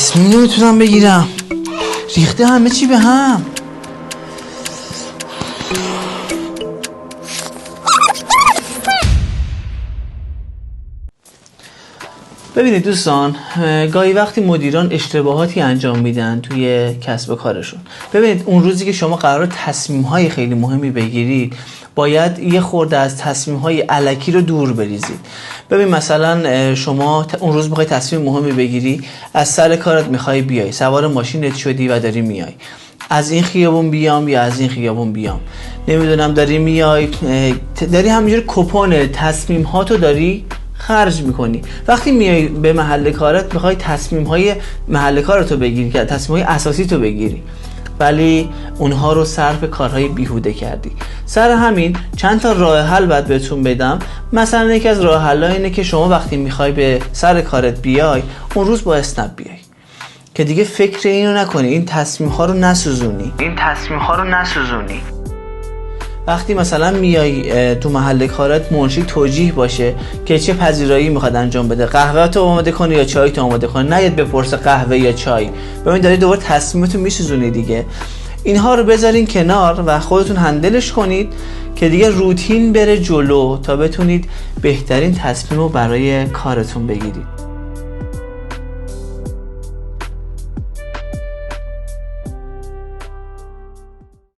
تصمیم نمیتونم بگیرم، ریخته همه چی به هم. ببینید دوستان، گاهی وقتی مدیران اشتباهاتی انجام میدن توی کسب و کارشون. ببینید اون روزی که شما قرار تصمیم‌های خیلی مهمی بگیرید، باید یه خورده از تصمیم‌های الکی رو دور بریزید. ببین مثلا شما اون روز می‌خوای تصمیم مهمی بگیری، از سر کارت می‌خوای بیای، سوار ماشینت شدی و داری میای. از این خیابون بیام یا از این خیابون بیام، نمیدونم، داری میای، داری همینجوری کپون تصمیم‌هاتو داری خرج میکنی. وقتی میای به محل کارت میخوای تصمیم‌های محل کارتو بگیری، که تصمیم‌های اساسی تو بگیری، ولی اونها رو صرف کارهای بیهوده کردی. سر همین چند تا راه حل باید بهتون بدم. مثلا یکی از راه حل‌ها اینه که شما وقتی میخوای به سر کارت بیای، اون روز با اسنپ بیای، که دیگه فکر اینو نکنی، این تصمیم‌ها رو نسوزونی. وقتی مثلا میای تو محل کارت، منشی توجیه باشه که چه پذیرایی میخواد انجام بده، قهوه تو آماده کنه یا چای تو آماده کنه، نیاد بپرسه قهوه یا چای. ببین داری دوباره تصمیمتو میسوزونی دیگه. اینها رو بذارین کنار و خودتون هندلش کنید که دیگه روتین بره جلو تا بتونید بهترین تصمیم رو برای کارتون بگیرید.